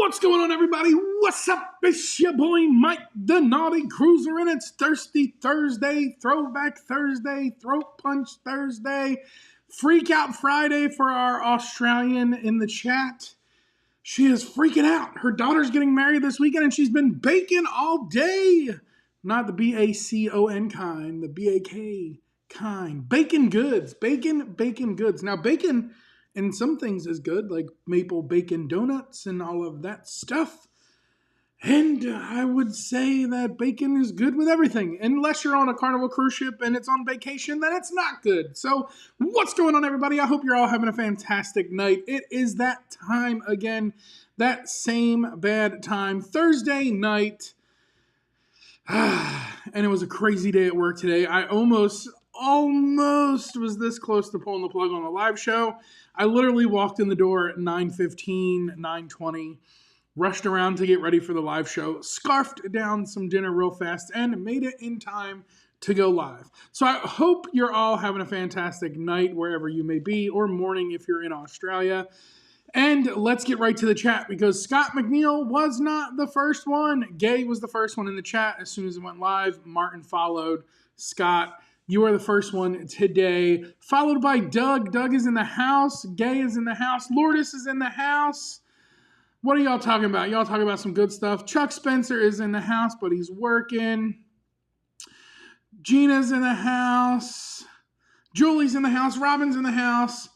What's going on, everybody? What's up? It's your boy Mike, the Naughty Cruiser, and it's Thirsty Thursday, Throwback Thursday, Throat Punch Thursday, Freak Out Friday for our Australian in the chat. She is freaking out. Her daughter's getting married this weekend, and she's been baking all day. Not the B-A-C-O-N kind, the B-A-K kind. Bacon goods. Bacon goods. Now, bacon in some things is good, like maple bacon donuts and all of that stuff. And I would say that bacon is good with everything. Unless you're on a Carnival cruise ship and it's on vacation, then it's not good. So what's going on, everybody? I hope you're all having a fantastic night. It is that time again, that same bad time, Thursday night. And it was a crazy day at work today. I almost was this close to pulling the plug on the live show. I literally walked in the door at 9:15, 9:20, rushed around to get ready for the live show, scarfed down some dinner real fast, and made it in time to go live. So I hope you're all having a fantastic night wherever you may be, or morning if you're in Australia. And let's get right to the chat, because Scott McNeil was not the first one. Gay was the first one in the chat as soon as it went live. Martin followed. Scott, you are the first one today, followed by Doug. Doug is in the house. Gay is in the house. Lourdes is in the house. What are y'all talking about? Y'all talking about some good stuff. Chuck Spencer is in the house, but he's working. Gina's in the house. Julie's in the house. Robin's in the house.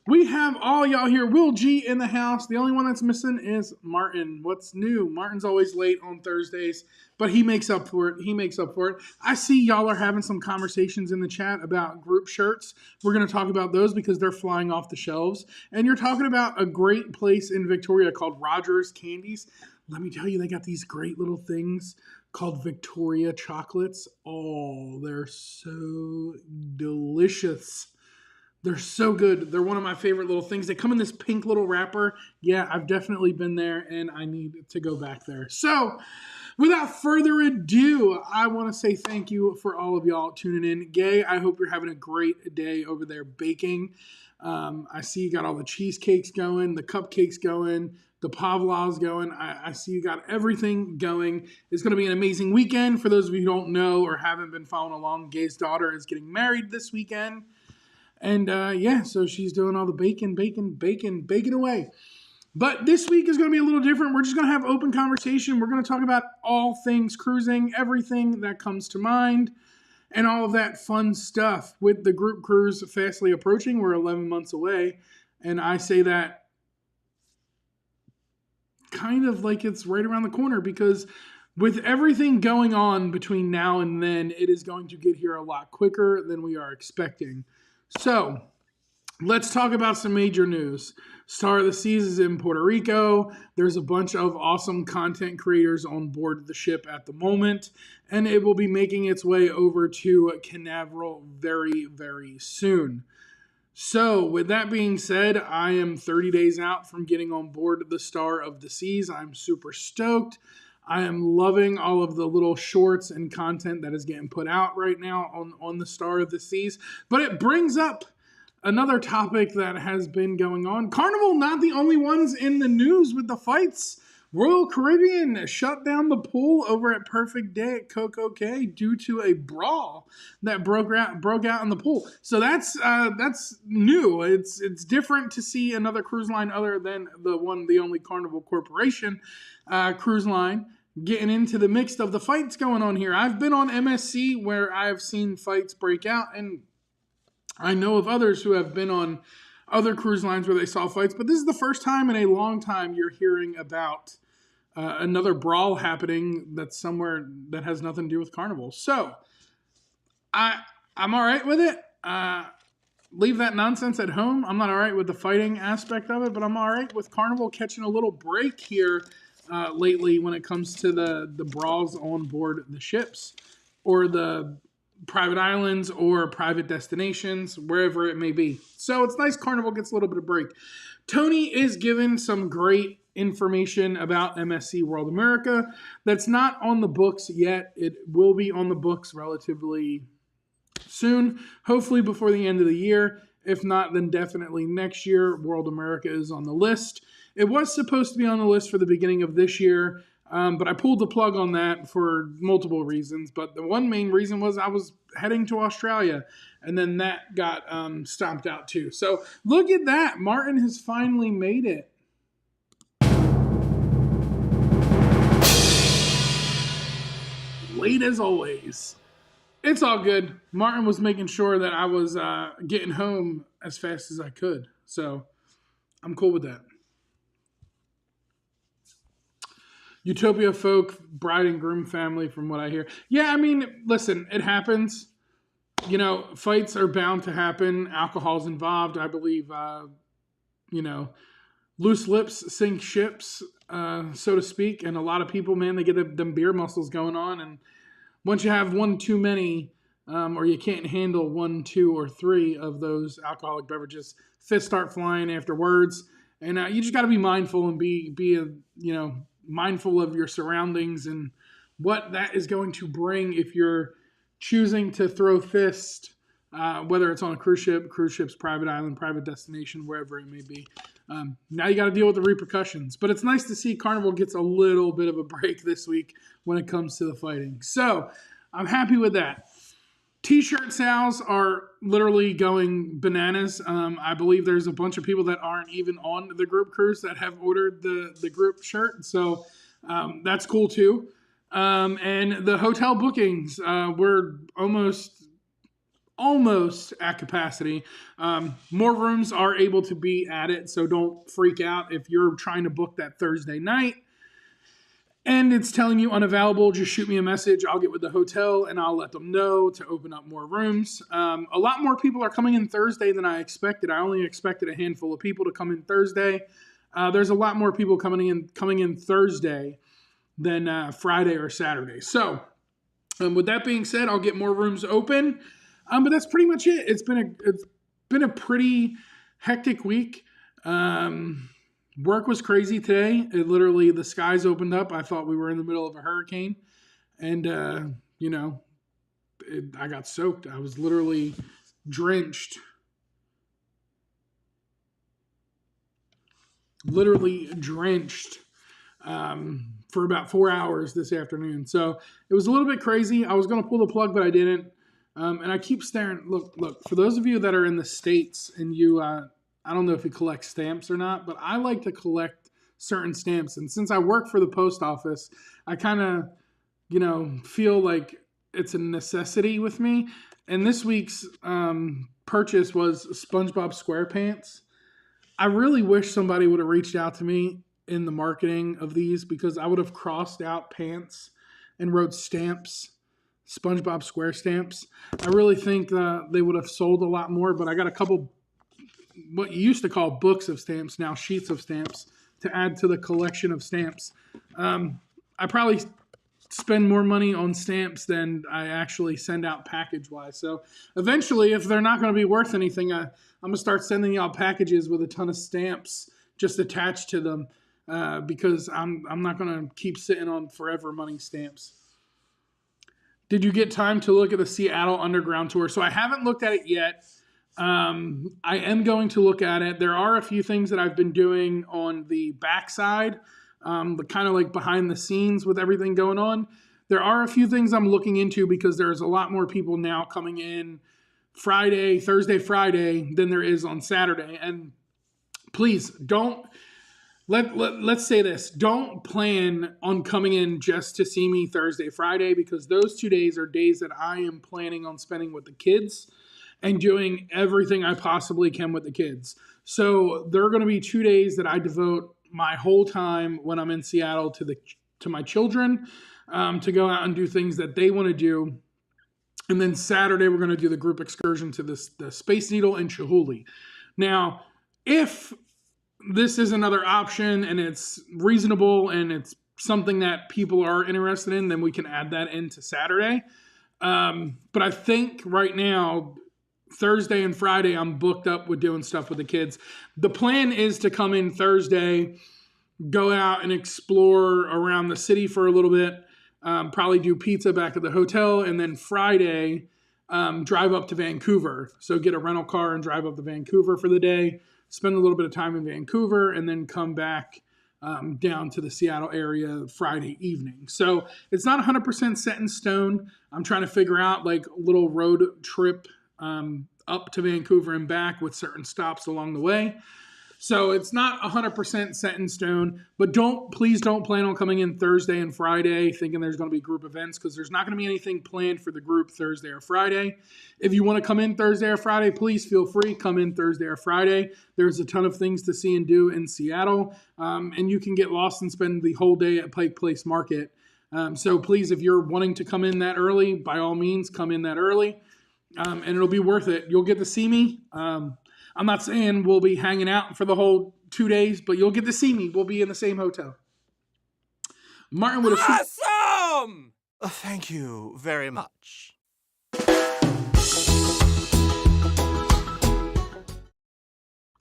We have all y'all here. Will G in the house. The only one that's missing is Martin. What's new? Martin's always late on Thursdays, but he makes up for it. I see y'all are having some conversations in the chat about group shirts. We're going to talk about those because they're flying off the shelves. And you're talking about a great place in Victoria called Rogers Candies. Let me tell you, they got these great little things called Victoria chocolates. Oh, they're so delicious. They're so good. They're one of my favorite little things. They come in this pink little wrapper. Yeah, I've definitely been there, and I need to go back there. So, without further ado, I want to say thank you for all of y'all tuning in. Gay, I hope you're having a great day over there baking. I see you got all the cheesecakes going, the cupcakes going, the pavlovs going. I see you got everything going. It's going to be an amazing weekend. For those of you who don't know or haven't been following along, Gay's daughter is getting married this weekend. And so she's doing all the baking away. But this week is going to be a little different. We're just going to have open conversation. We're going to talk about all things cruising, everything that comes to mind, and all of that fun stuff. With the group cruise fastly approaching, we're 11 months away. And I say that kind of like it's right around the corner, because with everything going on between now and then, it is going to get here a lot quicker than we are expecting. So, let's talk about some major news. Star of the Seas is in Puerto Rico. There's a bunch of awesome content creators on board the ship at the moment, and it will be making its way over to Canaveral very, very soon. So, with that being said, I am 30 days out from getting on board the Star of the Seas. I'm super stoked. I am loving all of the little shorts and content that is getting put out right now on the Star of the Seas. But it brings up another topic that has been going on. Carnival, not the only ones in the news with the fights. Royal Caribbean shut down the pool over at Perfect Day at Coco Cay due to a brawl that broke out in the pool. So that's new. It's different to see another cruise line other than the only Carnival Corporation cruise line getting into the mix of the fights going on here. I've been on MSC where I've seen fights break out, and I know of others who have been on other cruise lines where they saw fights, but this is the first time in a long time you're hearing about another brawl happening that's somewhere that has nothing to do with Carnival. So, I'm all right with it. Leave that nonsense at home. I'm not all right with the fighting aspect of it, but I'm all right with Carnival catching a little break here lately when it comes to the brawls on board the ships or the private islands or private destinations, wherever it may be. So it's nice Carnival gets a little bit of break. Tony is given some great information about MSC World America that's not on the books yet. It will be on the books relatively soon, hopefully before the end of the year. If not, then definitely next year. World America is on the list. It was supposed to be on the list for the beginning of this year, but I pulled the plug on that for multiple reasons. But the one main reason was I was heading to Australia, and then that got stomped out too. So look at that. Martin has finally made it. Late as always. It's all good. Martin was making sure that I was getting home as fast as I could. So I'm cool with that. Utopia folk, bride and groom family, from what I hear. Yeah, I mean, listen, it happens. You know, fights are bound to happen. Alcohol's involved. I believe, loose lips sink ships, so to speak. And a lot of people, man, they get them beer muscles going on. And once you have one too many, or you can't handle 1, 2, or 3 of those alcoholic beverages, fists start flying afterwards. And you just got to be mindful and be mindful of your surroundings and what that is going to bring if you're choosing to throw fists, whether it's on a cruise ship's private island, private destination, wherever it may be. Now you got to deal with the repercussions. But it's nice to see Carnival gets a little bit of a break this week when it comes to the fighting. So I'm happy with that. T-shirt sales are literally going bananas. I believe there's a bunch of people that aren't even on the group cruise that have ordered the group shirt. So that's cool too. And the hotel bookings, we're almost at capacity. More rooms are able to be added, so don't freak out if you're trying to book that Thursday night and it's telling you unavailable. Just shoot me a message. I'll get with the hotel and I'll let them know to open up more rooms. A lot more people are coming in Thursday than I expected. I only expected a handful of people to come in Thursday. There's a lot more people coming in Thursday than Friday or Saturday. So with that being said, I'll get more rooms open. But that's pretty much it. It's been a pretty hectic week. Work was crazy today. It literally, the skies opened up. I thought we were in the middle of a hurricane. And, I got soaked. I was literally drenched. For about 4 hours this afternoon. So it was a little bit crazy. I was going to pull the plug, but I didn't. And I keep staring. Look, for those of you that are in the States and you, I don't know if you collect stamps or not, but I like to collect certain stamps. And since I work for the post office, I kind of, feel like it's a necessity with me. And this week's purchase was SpongeBob SquarePants. I really wish somebody would have reached out to me in the marketing of these, because I would have crossed out pants and wrote stamps. SpongeBob Square stamps. I really think they would have sold a lot more, but I got a couple, what you used to call books of stamps, now sheets of stamps, to add to the collection of stamps. I probably spend more money on stamps than I actually send out package-wise. So eventually, if they're not going to be worth anything, I'm going to start sending y'all packages with a ton of stamps just attached to them, because I'm not going to keep sitting on forever money stamps. Did you get time to look at the Seattle Underground Tour? So I haven't looked at it yet. I am going to look at it. There are a few things that I've been doing on the backside, but kind of like behind the scenes with everything going on. There are a few things I'm looking into because there's a lot more people now coming in Thursday, Friday than there is on Saturday. And please don't. Let's say this. Don't plan on coming in just to see me Thursday, Friday, because those 2 days are days that I am planning on spending with the kids and doing everything I possibly can with the kids. So there are going to be 2 days that I devote my whole time when I'm in Seattle to my children, to go out and do things that they want to do. And then Saturday, we're going to do the group excursion to the Space Needle and Chihuly. Now, if this is another option and it's reasonable and it's something that people are interested in, then we can add that into Saturday. But I think right now, Thursday and Friday, I'm booked up with doing stuff with the kids. The plan is to come in Thursday, go out and explore around the city for a little bit, probably do pizza back at the hotel, and then Friday, drive up to Vancouver. So get a rental car and drive up to Vancouver for the day, spend a little bit of time in Vancouver, and then come back down to the Seattle area Friday evening. So it's not 100% set in stone. I'm trying to figure out like a little road trip up to Vancouver and back with certain stops along the way. So it's not 100% set in stone, but please don't plan on coming in Thursday and Friday thinking there's going to be group events, because there's not going to be anything planned for the group Thursday or Friday. If you want to come in Thursday or Friday, please feel free. Come in Thursday or Friday. There's a ton of things to see and do in Seattle, and you can get lost and spend the whole day at Pike Place Market. So please, if you're wanting to come in that early, by all means, come in that early, and it'll be worth it. You'll get to see me. I'm not saying we'll be hanging out for the whole 2 days, but you'll get to see me. We'll be in the same hotel. Martin would have... Awesome! Thank you very much.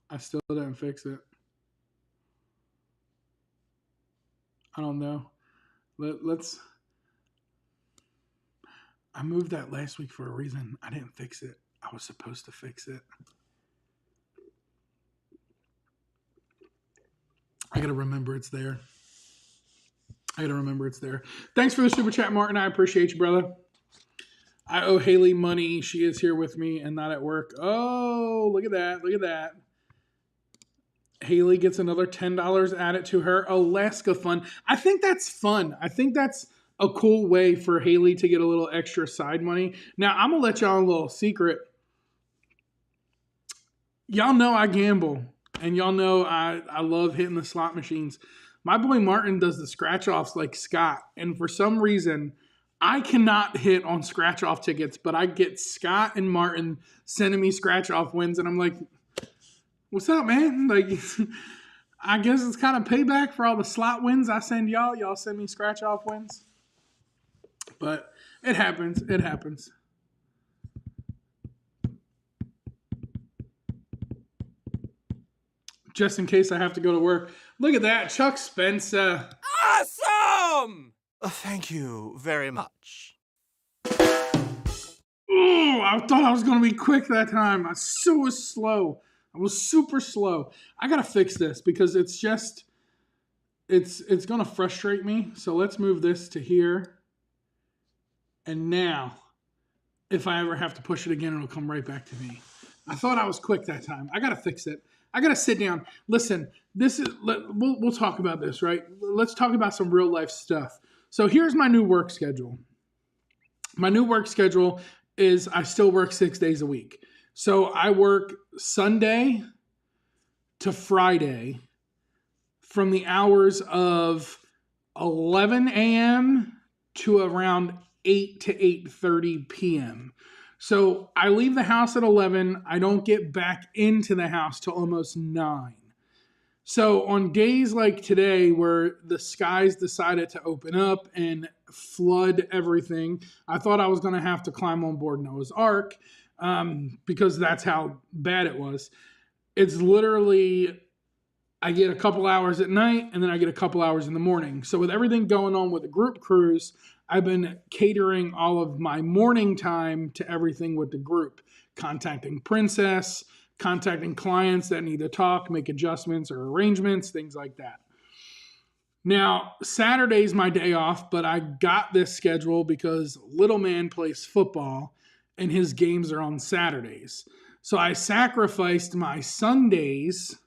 I still didn't fix it. I don't know. Let's... I moved that last week for a reason. I didn't fix it. I was supposed to fix it. I got to remember it's there. Thanks for the super chat, Martin. I appreciate you, brother. I owe Haley money. She is here with me and not at work. Oh, look at that. Haley gets another $10 added to her Alaska fund. I think that's fun. I think that's a cool way for Haley to get a little extra side money. Now, I'm going to let y'all a little secret. Y'all know I gamble. And y'all know I love hitting the slot machines. My boy Martin does the scratch-offs like Scott. And for some reason, I cannot hit on scratch-off tickets. But I get Scott and Martin sending me scratch-off wins. And I'm like, what's up, man? Like, I guess it's kind of payback for all the slot wins I send y'all. Y'all send me scratch-off wins. But it happens. Just in case I have to go to work. Look at that, Chuck Spencer. Awesome! Thank you very much. Ooh, I thought I was going to be quick that time. I was slow. I was super slow. I got to fix this because it's going to frustrate me. So let's move this to here. And now, if I ever have to push it again, it'll come right back to me. I thought I was quick that time. I got to fix it. I got to sit down. Listen, we'll talk about this, right? Let's talk about some real life stuff. So here's my new work schedule. My new work schedule is I still work 6 days a week. So I work Sunday to Friday from the hours of 11 a.m. to around 8 to 8:30 p.m. So I leave the house at 11. I don't get back into the house till almost 9. So on days like today where the skies decided to open up and flood everything, I thought I was going to have to climb on board Noah's Ark because that's how bad it was. It's literally, I get a couple hours at night and then I get a couple hours in the morning. So with everything going on with the group cruise, I've been catering all of my morning time to everything with the group, contacting Princess, contacting clients that need to talk, make adjustments or arrangements, things like that. Now, Saturday's my day off, but I got this schedule because little man plays football and his games are on Saturdays. So I sacrificed my Sundays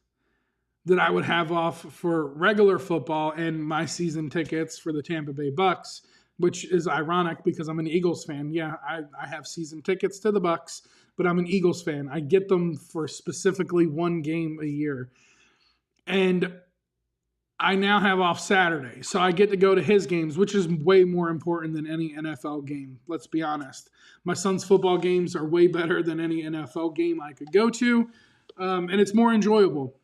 that I would have off for regular football and my season tickets for the Tampa Bay Bucks, which is ironic because I'm an Eagles fan. Yeah, I have season tickets to the Bucks, but I'm an Eagles fan. I get them for specifically one game a year. And I now have off Saturday, so I get to go to his games, which is way more important than any NFL game. Let's be honest. My son's football games are way better than any NFL game I could go to, and it's more enjoyable.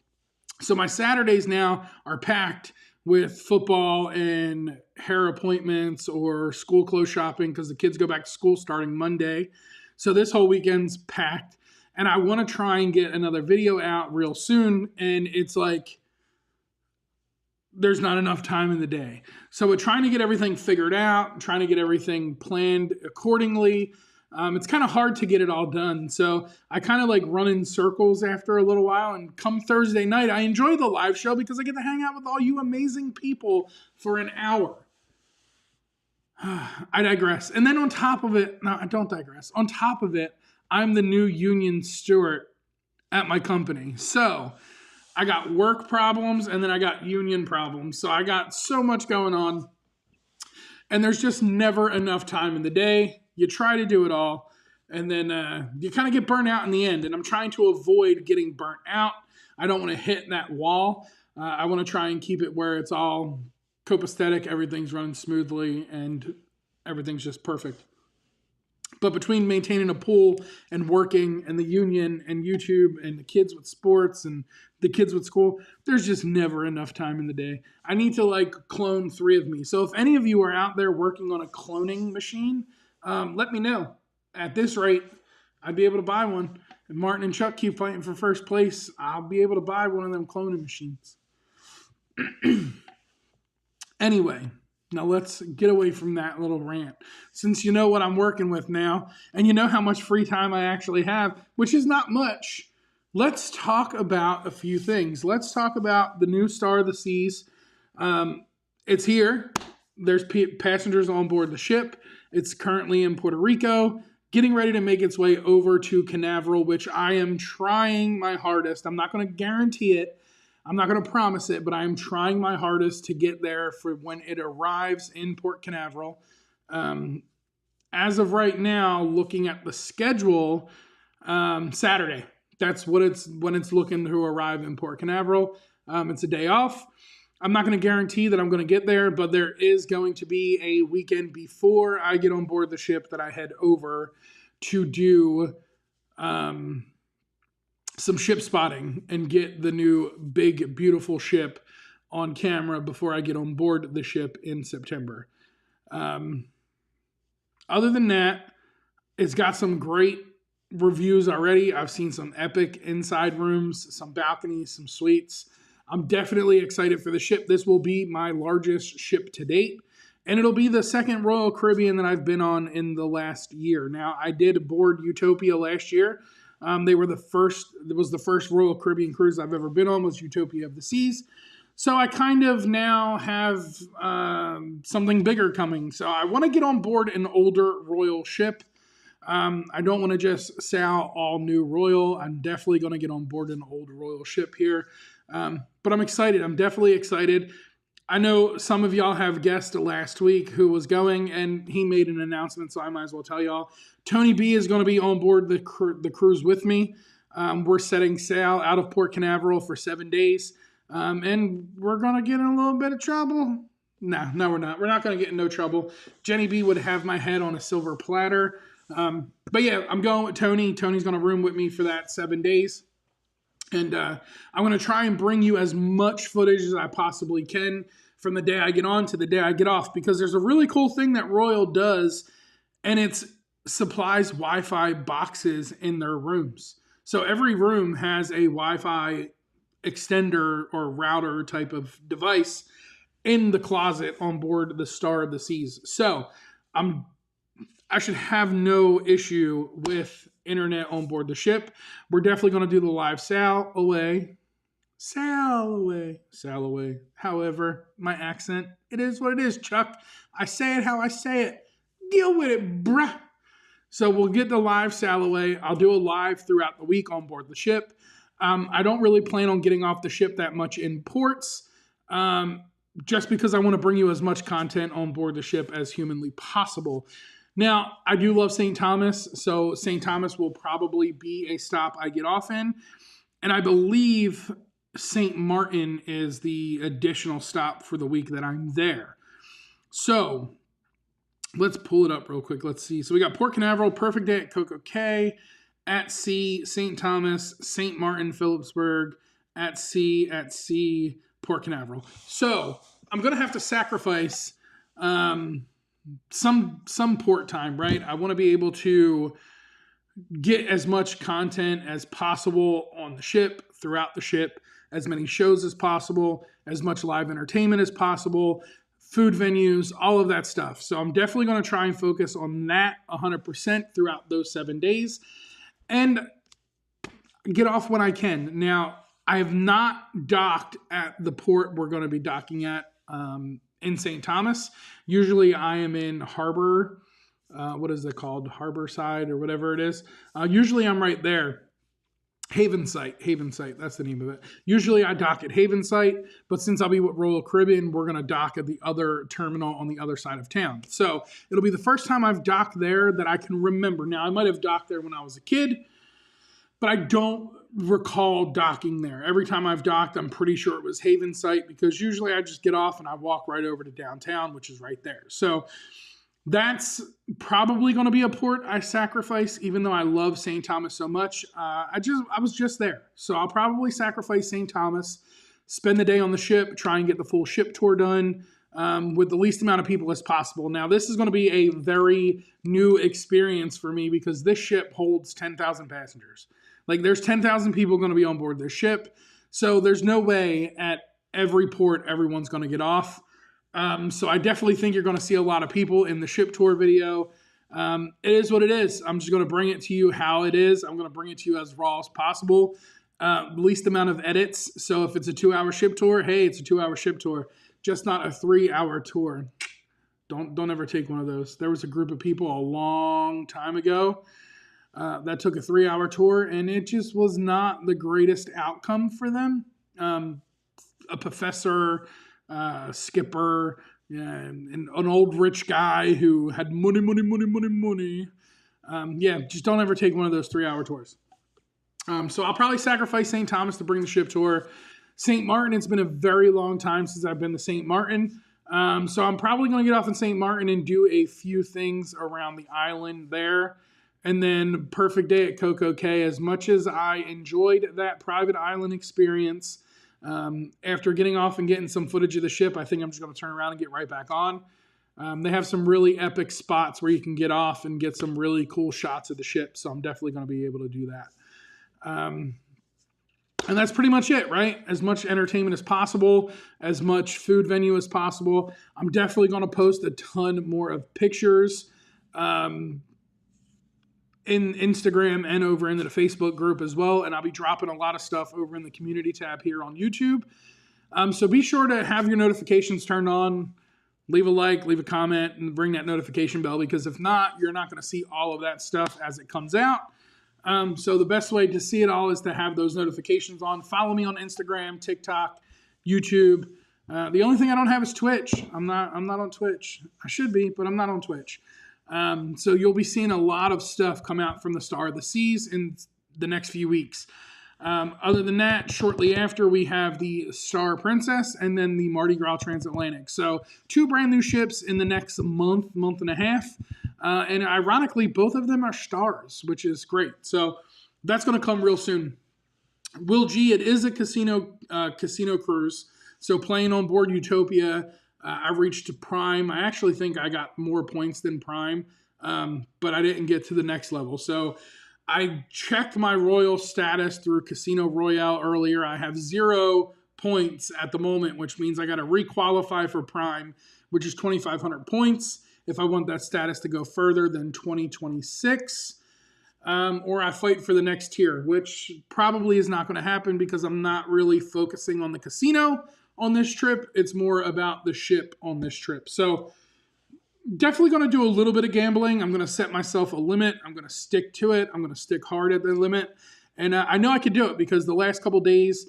So my Saturdays now are packed with football and hair appointments or school clothes shopping because the kids go back to school starting Monday. So this whole weekend's packed, and I want to try and get another video out real soon, and it's like there's not enough time in the day. So we're trying to get everything figured out, trying to get everything planned accordingly. It's kind of hard to get it all done. So I kind of like run in circles after a little while. And come Thursday night, I enjoy the live show because I get to hang out with all you amazing people for an hour. I digress. And then on top of it, no, I don't digress. On top of it, I'm the new union steward at my company. So I got work problems and then I got union problems. So I got so much going on. And there's just never enough time in the day. You try to do it all. And then you kind of get burnt out in the end. And I'm trying to avoid getting burnt out. I don't want to hit that wall. I want to try and keep it where it's all copacetic. Everything's running smoothly and everything's just perfect. But between maintaining a pool and working and the union and YouTube and the kids with sports and the kids with school, there's just never enough time in the day. I need to like clone 3 of me. So if any of you are out there working on a cloning machine, let me know. At this rate, I'd be able to buy one. If Martin and Chuck keep fighting for first place, I'll be able to buy one of them cloning machines. Anyway. Now let's get away from that little rant. Since you know what I'm working with now, and you know how much free time I actually have, which is not much, let's talk about a few things. Let's talk about the new Star of the Seas. It's here. There's passengers on board the ship. It's currently in Puerto Rico, getting ready to make its way over to Canaveral, which I am trying my hardest. I'm not going to guarantee it. I'm not going to promise it, but I'm trying my hardest to get there for when it arrives in Port Canaveral. As of right now, looking at the schedule, Saturday. That's when it's looking to arrive in Port Canaveral. It's a day off. I'm not going to guarantee that I'm going to get there, but there is going to be a weekend before I get on board the ship that I head over to do some ship spotting and get the new big, beautiful ship on camera before I get on board the ship in September. Other than that, it's got some great reviews already. I've seen some epic inside rooms, some balconies, some suites. I'm definitely excited for the ship. This will be my largest ship to date, and it'll be the second Royal Caribbean that I've been on in the last year. Now, I did board Utopia last year. They were the first. It was the first Royal Caribbean cruise I've ever been on, was Utopia of the Seas. So I kind of now have something bigger coming. So I want to get on board an older Royal ship. I don't want to just sail all new Royal. I'm definitely going to get on board an old Royal ship here. But I'm excited. I'm definitely excited. I know some of y'all have guessed last week who was going, and he made an announcement, so I might as well tell y'all. Tony B is going to be on board the cruise with me. We're setting sail out of Port Canaveral for 7 days, and we're going to get in a little bit of trouble. No, we're not. We're not going to get in no trouble. Jenny B would have my head on a silver platter. But yeah, I'm going with Tony. Tony's going to room with me for that 7 days. And I'm going to try and bring you as much footage as I possibly can from the day I get on to the day I get off, because there's a really cool thing that Royal does, and it supplies Wi-Fi boxes in their rooms. So every room has a Wi-Fi extender or router type of device in the closet on board the Star of the Seas. So I should have no issue with internet on board the ship. We're definitely going to do the live sail away. However, my accent, it is what it is, Chuck. I say it how I say it. Deal with it, bruh. So we'll get the live sail away. I'll do a live throughout the week on board the ship. I don't really plan on getting off the ship that much in ports, just because I want to bring you as much content on board the ship as humanly possible. Now, I do love St. Thomas, so St. Thomas will probably be a stop I get off in. And I believe St. Martin is the additional stop for the week that I'm there. So let's pull it up real quick. Let's see. So we got Port Canaveral, perfect day at Coco Cay, at sea, St. Thomas, St. Martin, Phillipsburg, at sea, Port Canaveral. So I'm going to have to sacrifice some port time, right? I want to be able to get as much content as possible on the ship, throughout the ship, as many shows as possible, as much live entertainment as possible, food venues, all of that stuff. So I'm definitely going to try and focus on that 100% throughout those 7 days and get off when I can. Now, I have not docked at the port we're going to be docking at in St. Thomas. Usually I am in Harbor. What is it called? Harborside or whatever it is. Usually I'm right there. Haven Site, that's the name of it. Usually I dock at Haven Site, but since I'll be with Royal Caribbean, we're going to dock at the other terminal on the other side of town. So it'll be the first time I've docked there that I can remember. Now, I might have docked there when I was a kid, but I don't recall docking there. Every time I've docked, I'm pretty sure it was Haven Site because usually I just get off and I walk right over to downtown, which is right there. So that's probably going to be a port I sacrifice, even though I love St. Thomas so much. I was just there. So I'll probably sacrifice St. Thomas, spend the day on the ship, try and get the full ship tour done with the least amount of people as possible. Now, this is going to be a very new experience for me because this ship holds 10,000 passengers. Like, there's 10,000 people going to be on board this ship. So there's no way at every port everyone's going to get off. So I definitely think you're going to see a lot of people in the ship tour video. It is what it is. I'm just going to bring it to you how it is. I'm going to bring it to you as raw as possible. Least amount of edits. So if it's a 2-hour ship tour, hey, it's a 2-hour ship tour, just not a 3-hour tour. Don't ever take one of those. There was a group of people a long time ago that took a 3-hour tour, and it just was not the greatest outcome for them. A professor, skipper, and an old rich guy who had money. Just don't ever take one of those 3-hour tours. So I'll probably sacrifice St. Thomas to bring the ship tour. St. Martin, it's been a very long time since I've been to St. Martin. So I'm probably going to get off in St. Martin and do a few things around the island there. And then perfect day at Coco Cay. As much as I enjoyed that private island experience, after getting off and getting some footage of the ship, I think I'm just going to turn around and get right back on. They have some really epic spots where you can get off and get some really cool shots of the ship. So I'm definitely going to be able to do that. And that's pretty much it, right? As much entertainment as possible, as much food venue as possible. I'm definitely going to post a ton more of pictures in Instagram and over into the Facebook group as well. And I'll be dropping a lot of stuff over in the community tab here on YouTube. So be sure to have your notifications turned on, leave a like, leave a comment, and ring that notification bell, because if not, you're not going to see all of that stuff as it comes out. So the best way to see it all is to have those notifications on. Follow me on Instagram, TikTok, YouTube. The only thing I don't have is Twitch. I'm not on Twitch. I should be, but I'm not on Twitch. So you'll be seeing a lot of stuff come out from the Star of the Seas in the next few weeks. Other than that, shortly after, we have the Star Princess and then the Mardi Gras Transatlantic. So 2 brand new ships in the next month and a half. And ironically, both of them are stars, which is great. So that's going to come real soon. Will G, it is a casino cruise. So playing on board Utopia, I reached Prime. I actually think I got more points than Prime, but I didn't get to the next level. So I checked my Royal status through Casino Royale earlier. I have 0 points at the moment, which means I got to requalify for Prime, which is 2,500 points if I want that status to go further than 2026. Or I fight for the next tier, which probably is not going to happen because I'm not really focusing on the casino on this trip. It's more about the ship on this trip. So definitely going to do a little bit of gambling. I'm going to set myself a limit. I'm going to stick to it. I'm going to stick hard at the limit. And I know I could do it because the last couple days,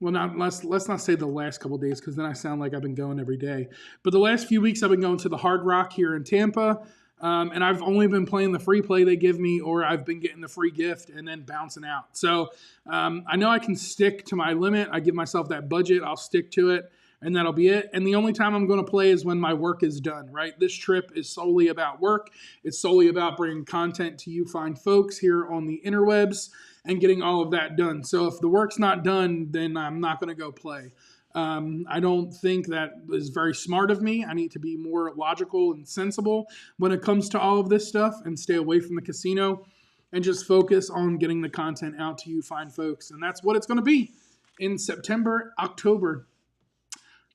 well, let's not say the last couple days because then I sound like I've been going every day. But the last few weeks I've been going to the Hard Rock here in Tampa. And I've only been playing the free play they give me, or I've been getting the free gift and then bouncing out. So I know I can stick to my limit. I give myself that budget. I'll stick to it, and that'll be it. And the only time I'm going to play is when my work is done, right? This trip is solely about work. It's solely about bringing content to you fine folks here on the interwebs and getting all of that done. So if the work's not done, then I'm not going to go play. I don't think that is very smart of me. I need to be more logical and sensible when it comes to all of this stuff and stay away from the casino and just focus on getting the content out to you fine folks. And that's what it's going to be in September, October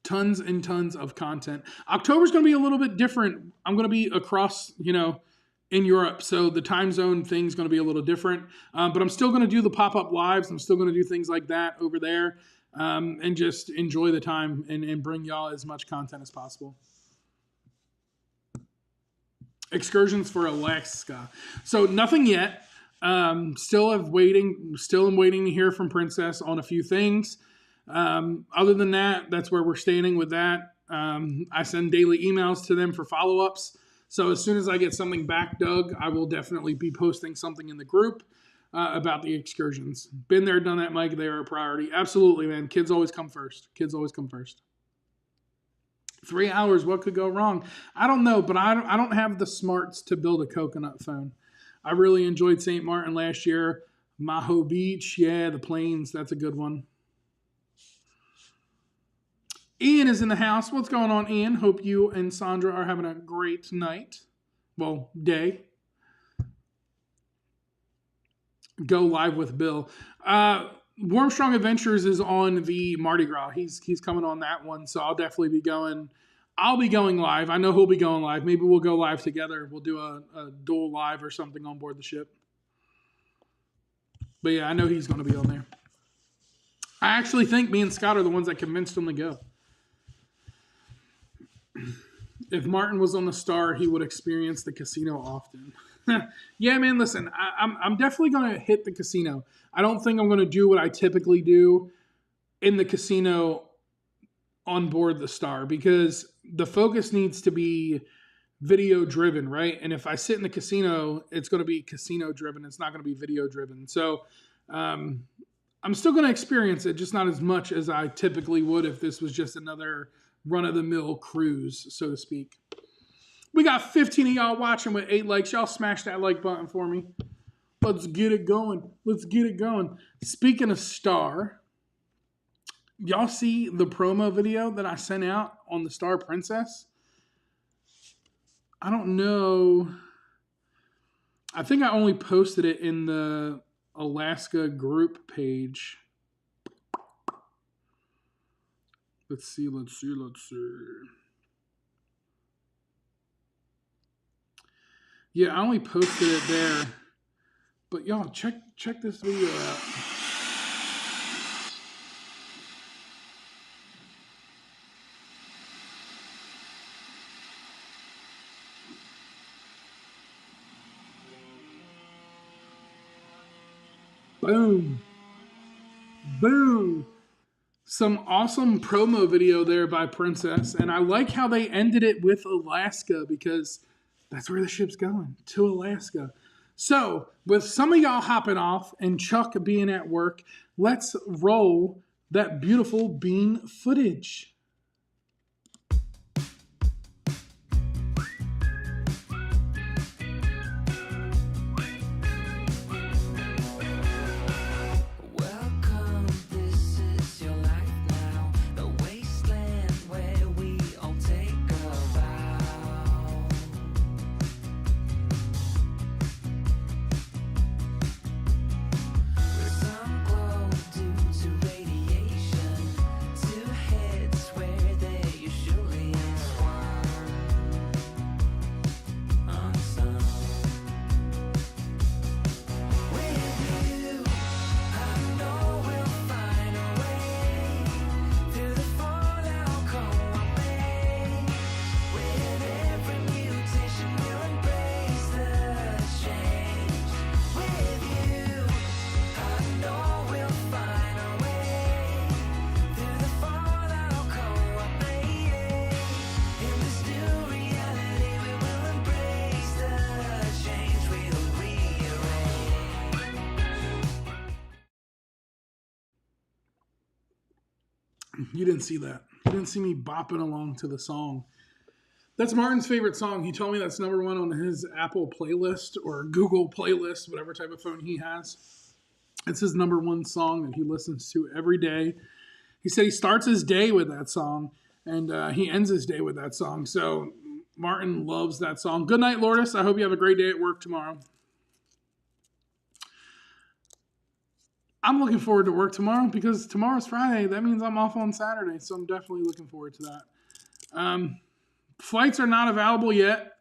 Tons and tons of content. October's going to be a little bit different. I'm going to be across, in Europe, so the time zone thing's going to be a little different. But I'm still going to do the pop-up lives. I'm still going to do things like that over there, and just enjoy the time and bring y'all as much content as possible. Excursions for Alaska. So nothing yet. Still am waiting to hear from Princess on a few things. Other than that, that's where we're standing with that. I send daily emails to them for follow-ups. So as soon as I get something back, Doug, I will definitely be posting something in the group about the excursions. Been there, done that, Mike. They are a priority. Absolutely, man. Kids always come first. 3 hours, what could go wrong? I don't know, but I don't have the smarts to build a coconut phone. I really enjoyed St. Martin last year. Maho Beach, yeah, the plains, that's a good one. Ian is in the house. What's going on, Ian? Hope you and Sandra are having a great night. Well, day. Go live with Bill. Warm Strong Adventures is on the Mardi Gras. He's coming on that one, so I'll definitely be going. I'll be going live. I know he'll be going live. Maybe we'll go live together. We'll do a dual live or something on board the ship. But yeah, I know he's going to be on there. I actually think me and Scott are the ones that convinced him to go. If Martin was on the Star, he would experience the casino often. Yeah, man, listen, I'm definitely going to hit the casino. I don't think I'm going to do what I typically do in the casino on board the Star, because the focus needs to be video driven, right? And if I sit in the casino, it's going to be casino driven. It's not going to be video driven. So I'm still going to experience it, just not as much as I typically would if this was just another run-of-the-mill cruise, so to speak. We got 15 of y'all watching with 8 likes. Y'all smash that like button for me. Let's get it going. Speaking of Star, y'all see the promo video that I sent out on the Star Princess? I don't know. I think I only posted it in the Alaska group page. Let's see. Yeah, I only posted it there. But y'all, check this video out. Boom. Some awesome promo video there by Princess. And I like how they ended it with Alaska, because that's where the ship's going, to Alaska. So, with some of y'all hopping off and Chuck being at work, let's roll that beautiful bean footage. You didn't see that. You didn't see me bopping along to the song. That's Martin's favorite song. He told me that's number 1 on his Apple playlist or Google playlist, whatever type of phone he has. It's his number 1 song that he listens to every day. He said he starts his day with that song, and he ends his day with that song. So Martin loves that song. Good night, Lourdes. I hope you have a great day at work tomorrow. I'm looking forward to work tomorrow because tomorrow's Friday. That means I'm off on Saturday, so I'm definitely looking forward to that. Flights are not available yet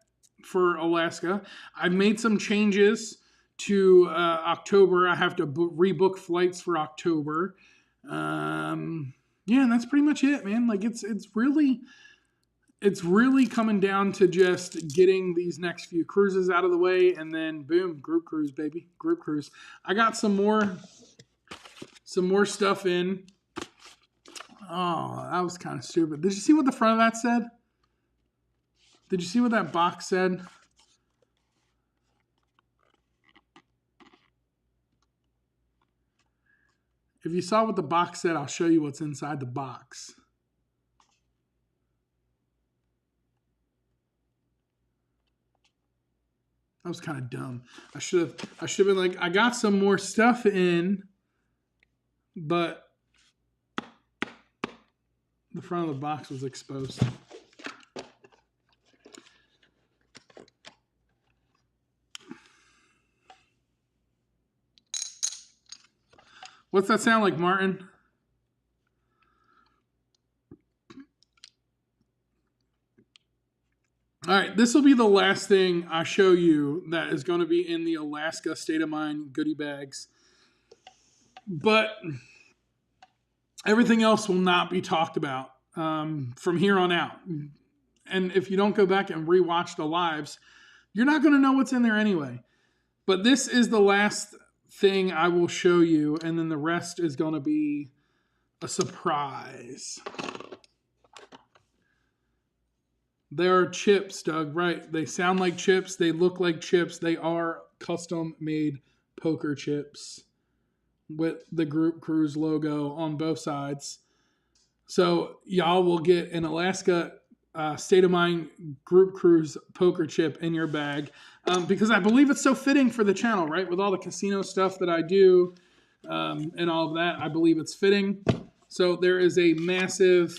for Alaska. I've made some changes to October. I have to rebook flights for October. Yeah, and that's pretty much it, man. Like it's really coming down to just getting these next few cruises out of the way, and then boom, group cruise, baby, group cruise. I got some more stuff in. Oh, that was kind of stupid. Did you see what the front of that said? Did you see what that box said? If you saw what the box said, I'll show you what's inside the box. That was kind of dumb. I should have been like, I got some more stuff in, but the front of the box was exposed. What's that sound like, Martin? All right, this will be the last thing I show you that is going to be in the Alaska State of Mind goodie bags. But everything else will not be talked about from here on out. And if you don't go back and rewatch the lives, you're not going to know what's in there anyway. But this is the last thing I will show you, and then the rest is going to be a surprise. There are chips, Doug, right? They sound like chips. They look like chips. They are custom-made poker chips with the Group Cruise logo on both sides. So y'all will get an Alaska State of Mind Group Cruise poker chip in your bag because I believe it's so fitting for the channel, right? With all the casino stuff that I do and all of that, I believe it's fitting. So there is a massive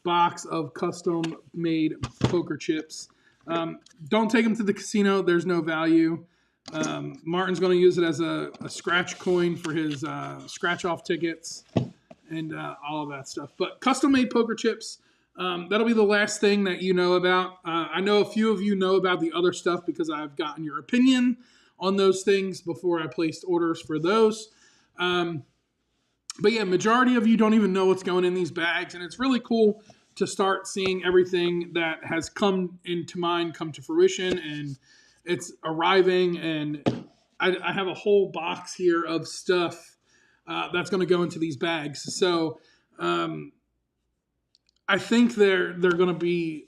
box of custom-made poker chips. Don't take them to the casino. There's no value. Martin's going to use it as a scratch coin for his scratch-off tickets and all of that stuff. But custom-made poker chips, that'll be the last thing that you know about. I know a few of you know about the other stuff because I've gotten your opinion on those things before I placed orders for those. But yeah, majority of you don't even know what's going in these bags, and it's really cool to start seeing everything that has come into mind come to fruition, and it's arriving, and I have a whole box here of stuff that's going to go into these bags. So I think they're going to be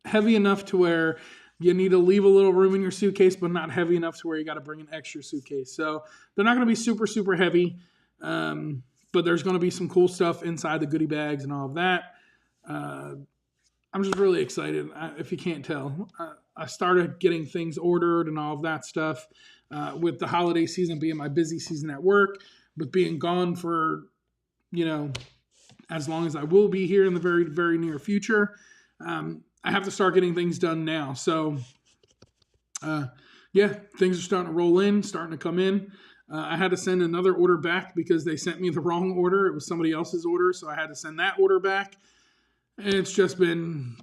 heavy enough to where you need to leave a little room in your suitcase, but not heavy enough to where you got to bring an extra suitcase. So they're not going to be super, super heavy, but there's going to be some cool stuff inside the goodie bags and all of that. I'm just really excited, if you can't tell. I started getting things ordered and all of that stuff with the holiday season being my busy season at work, with being gone for, as long as I will be here in the very, very near future. I have to start getting things done now. So, yeah, things are starting to roll in, starting to come in. I had to send another order back because they sent me the wrong order. It was somebody else's order, so I had to send that order back. And it's just been,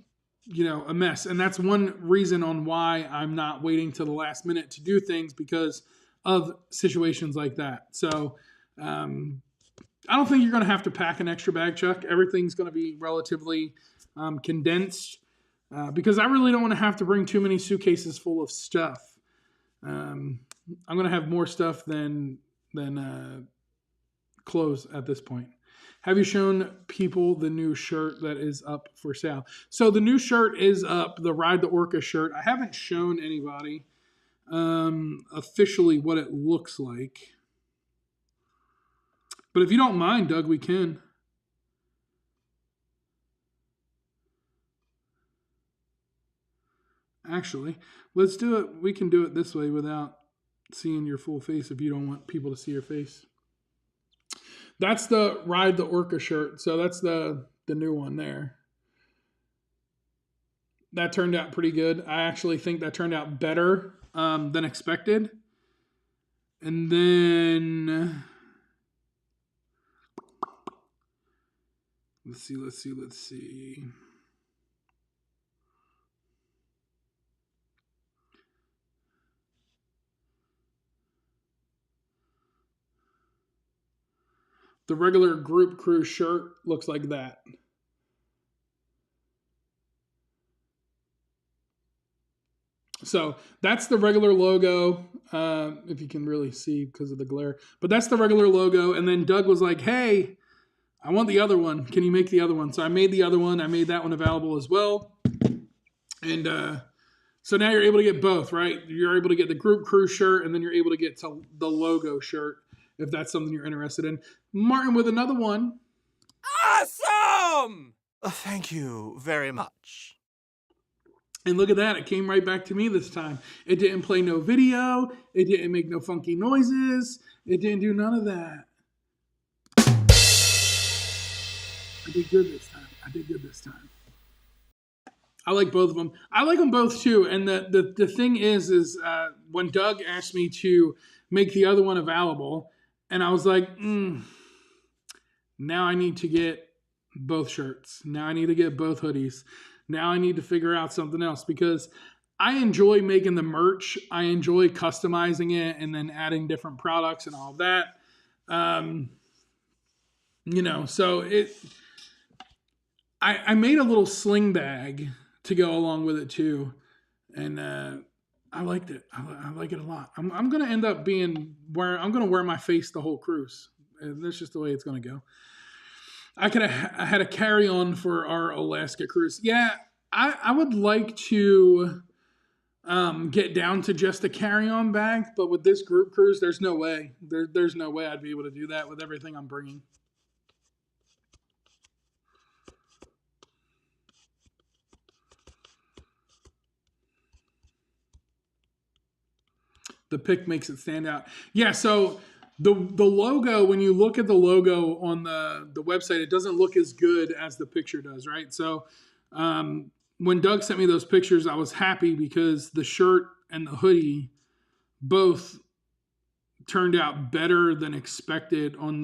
a mess. And that's one reason on why I'm not waiting till the last minute to do things, because of situations like that. So, I don't think you're going to have to pack an extra bag, Chuck. Everything's going to be relatively condensed. Because I really don't want to have to bring too many suitcases full of stuff. I'm going to have more stuff than clothes at this point. Have you shown people the new shirt that is up for sale? So the new shirt is up, the Ride the Orca shirt. I haven't shown anybody officially what it looks like. But if you don't mind, Doug, we can. Actually, let's do it. We can do it this way without seeing your full face if you don't want people to see your face. That's the Ride the Orca shirt. So that's the new one there. That turned out pretty good. I actually think that turned out better than expected. And then let's see. The regular group cruise shirt looks like that. So that's the regular logo, if you can really see because of the glare. But that's the regular logo. And then Doug was like, hey, I want the other one. Can you make the other one? So I made the other one. I made that one available as well. And so now you're able to get both, right? You're able to get the group cruise shirt, and then you're able to get to the logo shirt if that's something you're interested in. Martin with another one. Awesome! Thank you very much. And look at that. It came right back to me this time. It didn't play no video. It didn't make no funky noises. It didn't do none of that. I did good this time. I like both of them. I like them both too. And the thing is when Doug asked me to make the other one available, and I was like, now I need to get both shirts. Now I need to get both hoodies. Now I need to figure out something else because I enjoy making the merch. I enjoy customizing it and then adding different products and all of that. So I made a little sling bag to go along with it too. And I liked it. I like it a lot. I'm going to end up I'm going to wear my face the whole cruise. And that's just the way it's going to go. I had a carry-on for our Alaska cruise. Yeah, I would like to get down to just a carry-on bag, but with this group cruise, there's no way. There's no way I'd be able to do that with everything I'm bringing. The pic makes it stand out. Yeah, so the logo, when you look at the logo on the website, it doesn't look as good as the picture does, right? So when Doug sent me those pictures, I was happy because the shirt and the hoodie both turned out better than expected on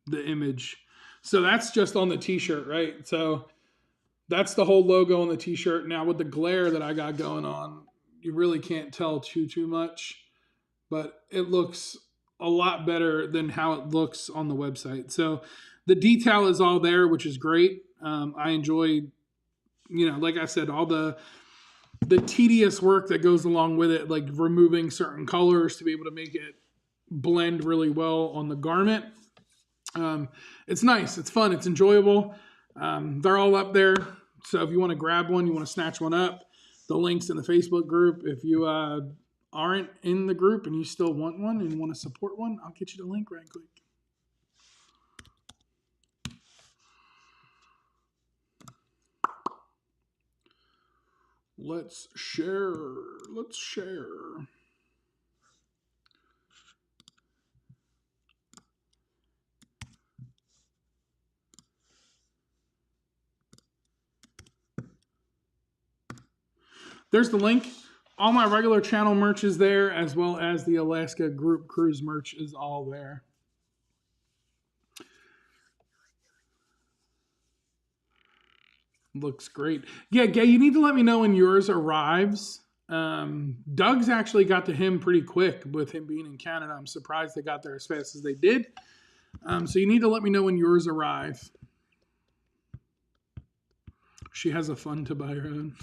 the image. So that's just on the t-shirt, right? So that's the whole logo on the t-shirt. Now with the glare that I got going on, you really can't tell too much, but it looks a lot better than how it looks on the website. So the detail is all there, which is great. I enjoy, like I said, all the tedious work that goes along with it, like removing certain colors to be able to make it blend really well on the garment. It's nice. It's fun. It's enjoyable. They're all up there. So if you want to grab one, you want to snatch one up, the link's in the Facebook group. If you aren't in the group and you still want one and you want to support one, I'll get you the link right quick. Let's share. There's the link. All my regular channel merch is there, as well as the Alaska group cruise merch is all there. Looks great. Yeah, Gay, you need to let me know when yours arrives. Doug's actually got to him pretty quick with him being in Canada. I'm surprised they got there as fast as they did. So you need to let me know when yours arrive. She has a fun to buy her own.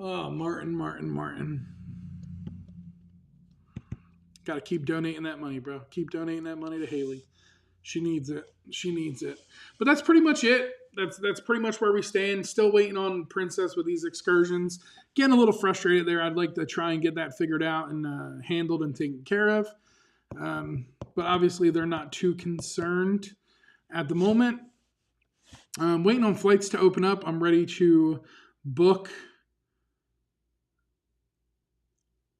Oh, Martin. Got to keep donating that money, bro. Keep donating that money to Haley. She needs it. But that's pretty much it. That's pretty much where we stand. Still waiting on Princess with these excursions. Getting a little frustrated there. I'd like to try and get that figured out and handled and taken care of. But obviously they're not too concerned at the moment. Waiting on flights to open up. I'm ready to book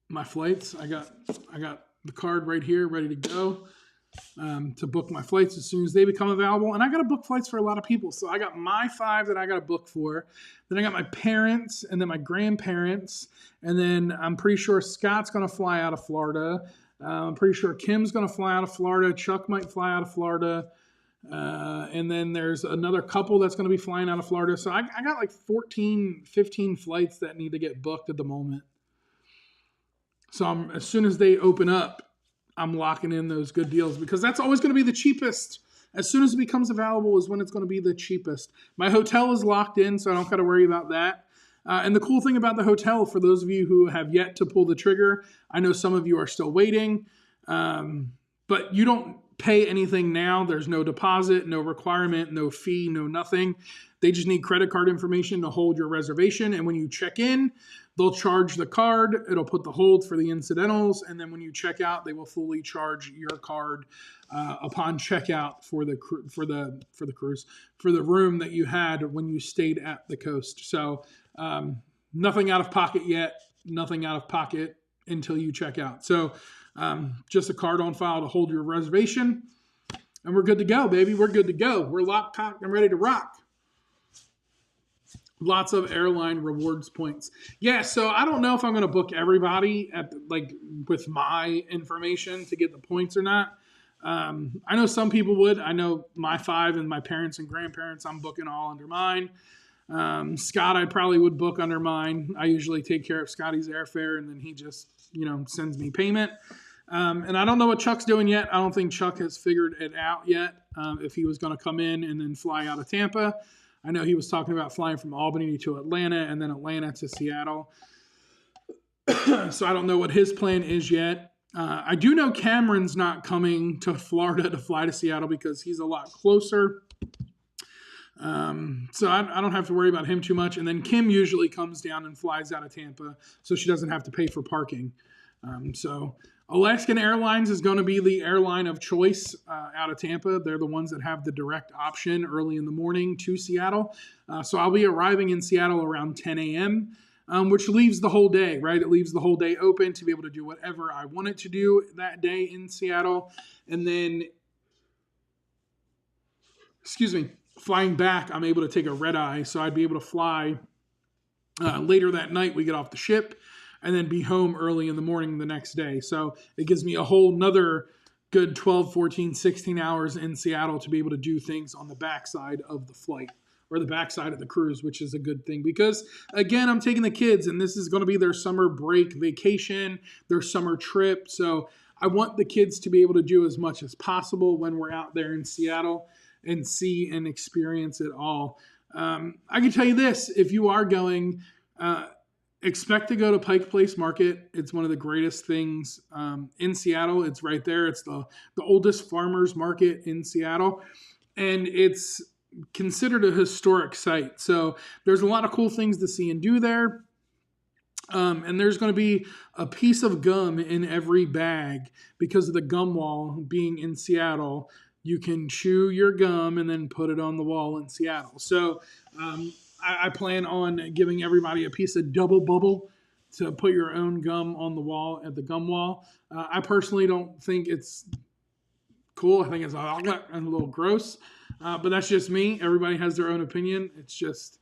my flights. I got the card right here ready to go to book my flights as soon as they become available. And I got to book flights for a lot of people. So I got my 5 that I got to book for. Then I got my parents and then my grandparents. And then I'm pretty sure Scott's going to fly out of Florida. I'm pretty sure Kim's going to fly out of Florida. Chuck might fly out of Florida. And then there's another couple that's going to be flying out of Florida. So I got like 14, 15 flights that need to get booked at the moment. So as soon as they open up, I'm locking in those good deals because that's always going to be the cheapest. As soon as it becomes available is when it's going to be the cheapest. My hotel is locked in, so I don't got to worry about that. And the cool thing about the hotel, for those of you who have yet to pull the trigger, I know some of you are still waiting, but you don't pay anything now. There's no deposit, no requirement, no fee, no nothing. They just need credit card information to hold your reservation. And when you check in, they'll charge the card. It'll put the hold for the incidentals. And then when you check out, they will fully charge your card upon checkout for the cruise, for the room that you had when you stayed at the coast. So nothing out of pocket yet, nothing out of pocket until you check out. So just a card on file to hold your reservation. And we're good to go, baby. We're good to go. We're locked, cocked, and ready to rock. Lots of airline rewards points. Yeah, so I don't know if I'm going to book everybody with my information to get the points or not. I know some people would. I know my 5 and my parents and grandparents, I'm booking all under mine. Scott, I probably would book under mine. I usually take care of Scotty's airfare, and then he just, sends me payment. And I don't know what Chuck's doing yet. I don't think Chuck has figured it out yet, if he was going to come in and then fly out of Tampa. I know he was talking about flying from Albany to Atlanta and then Atlanta to Seattle. So I don't know what his plan is yet. I do know Cameron's not coming to Florida to fly to Seattle because he's a lot closer. So I don't have to worry about him too much. And then Kim usually comes down and flies out of Tampa, so she doesn't have to pay for parking. So Alaskan Airlines is going to be the airline of choice out of Tampa. They're the ones that have the direct option early in the morning to Seattle. So I'll be arriving in Seattle around 10 a.m., which leaves the whole day, right? It leaves the whole day open to be able to do whatever I wanted to do that day in Seattle. And then, flying back, I'm able to take a red eye. So I'd be able to fly later that night. We get off the ship and then be home early in the morning the next day. So it gives me a whole nother good 12, 14, 16 hours in Seattle to be able to do things on the backside of the flight or the backside of the cruise, which is a good thing because, again, I'm taking the kids and this is going to be their summer break vacation, their summer trip. So I want the kids to be able to do as much as possible when we're out there in Seattle and see and experience it all. I can tell you this, if you are going, expect to go to Pike Place Market. It's one of the greatest things in Seattle. It's right there. It's the oldest farmers market in Seattle. And it's considered a historic site. So there's a lot of cool things to see and do there. And there's going to be a piece of gum in every bag because of the gum wall being in Seattle. You can chew your gum and then put it on the wall in Seattle. So I plan on giving everybody a piece of double bubble to put your own gum on the wall at the gum wall. I personally don't think it's cool. I think it's a little gross, but that's just me. Everybody has their own opinion. It's just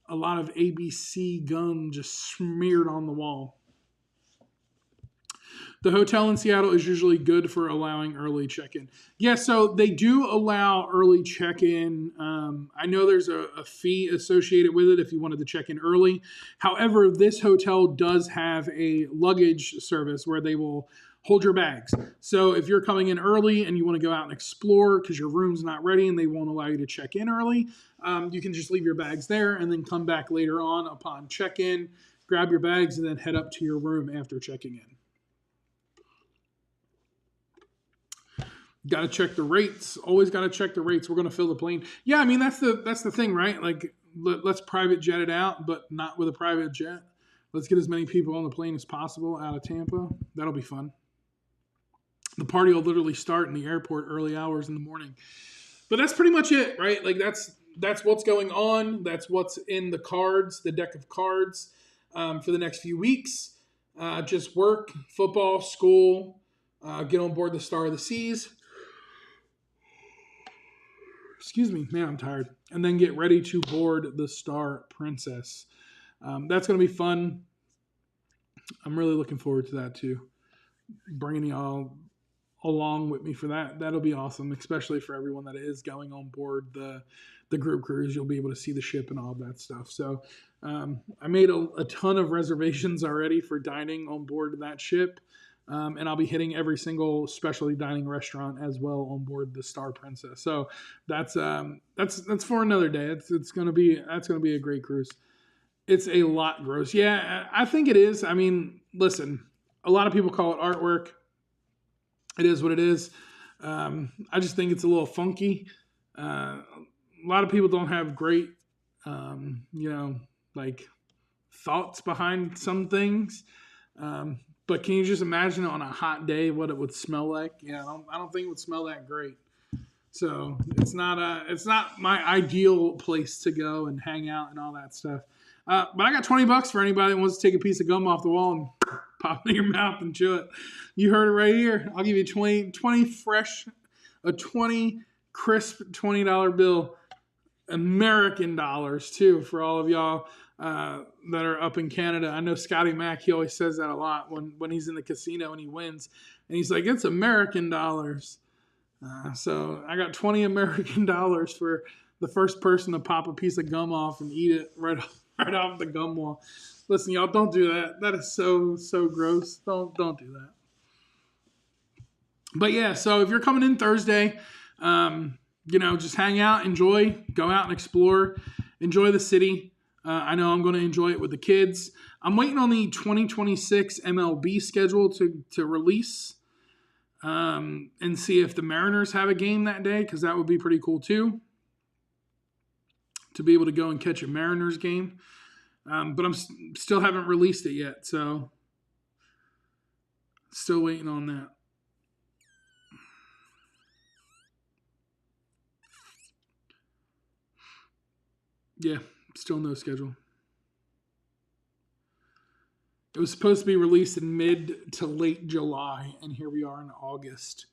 a lot of ABC gum just smeared on the wall. The hotel in Seattle is usually good for allowing early check-in. Yeah, so they do allow early check-in. I know there's a fee associated with it if you wanted to check in early. However, this hotel does have a luggage service where they will hold your bags. So if you're coming in early and you want to go out and explore because your room's not ready and they won't allow you to check in early, you can just leave your bags there and then come back later on upon check-in, grab your bags, and then head up to your room after checking in. Got to check the rates. Always got to check the rates. We're going to fill the plane. Yeah, I mean, that's the thing, right? Like, let's private jet it out, but not with a private jet. Let's get as many people on the plane as possible out of Tampa. That'll be fun. The party will literally start in the airport early hours in the morning. But that's pretty much it, right? Like, that's what's going on. That's what's in the cards, the deck of cards for the next few weeks. Just work, football, school, get on board the Star of the Seas. Excuse me, man, I'm tired. And then get ready to board the Star Princess. That's going to be fun. I'm really looking forward to that too. bringing y'all along with me for that. That'll be awesome, especially for everyone that is going on board the group cruise. You'll be able to see the ship and all of that stuff. So I made a ton of reservations already for dining on board that ship. And I'll be hitting every single specialty dining restaurant as well on board the Star Princess. So that's for another day. That's gonna be a great cruise. It's a lot gross. Yeah, I think it is. I mean, listen, a lot of people call it artwork. It is what it is. I just think it's a little funky. A lot of people don't have great, like thoughts behind some things. But can you just imagine on a hot day what it would smell like? Yeah, I don't think it would smell that great. So it's not my ideal place to go and hang out and all that stuff. But I got $20 for anybody that wants to take a piece of gum off the wall and pop it in your mouth and chew it. You heard it right here. I'll give you 20 fresh, a 20 crisp $20 bill, American dollars too, for all of y'all that are up in Canada. I know Scotty Mack, he always says that a lot when he's in the casino and he wins. And he's like, it's American dollars. So I got 20 American dollars for the first person to pop a piece of gum off and eat it right off the gum wall. Listen, y'all, don't do that. That is so gross. Don't do that. But yeah, so if you're coming in Thursday, just hang out, enjoy, go out and explore, enjoy the city. I know I'm going to enjoy it with the kids. I'm waiting on the 2026 MLB schedule to release and see if the Mariners have a game that day, because that would be pretty cool too, to be able to go and catch a Mariners game. But I'm still haven't released it yet, so still waiting on that. Yeah, still no schedule. It was supposed to be released in mid to late July, and here we are in August,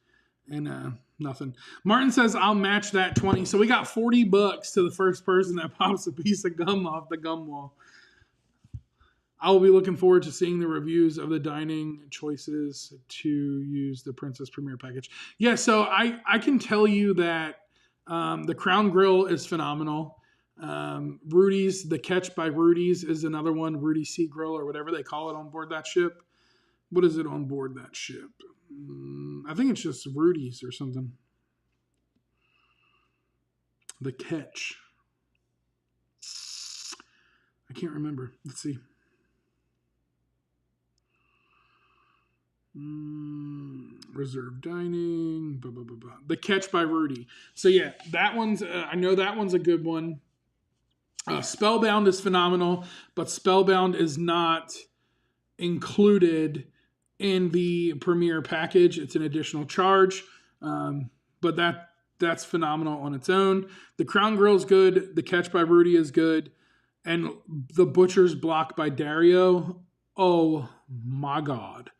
and nothing. Martin says, I'll match that 20. So we got $40 to the first person that pops a piece of gum off the gum wall. I will be looking forward to seeing the reviews of the dining choices to use the Princess Premier package. Yeah, so I can tell you that the Crown Grill is phenomenal. Rudy's, the Catch by Rudy's is another one. Rudy Sea Grill or whatever they call it on board that ship. What is it on board that ship? I think it's just Rudy's or something. The Catch. I can't remember. Let's see. Reserve dining. Blah, blah, blah, blah. The Catch by Rudy. So yeah, that one's. I know that one's a good one. Spellbound is phenomenal, but Spellbound is not included in the Premier package. It's an additional charge, but that's phenomenal on its own. The Crown Grill is good. The Catch by Rudy is good, and the Butcher's Block by Dario. Oh my God,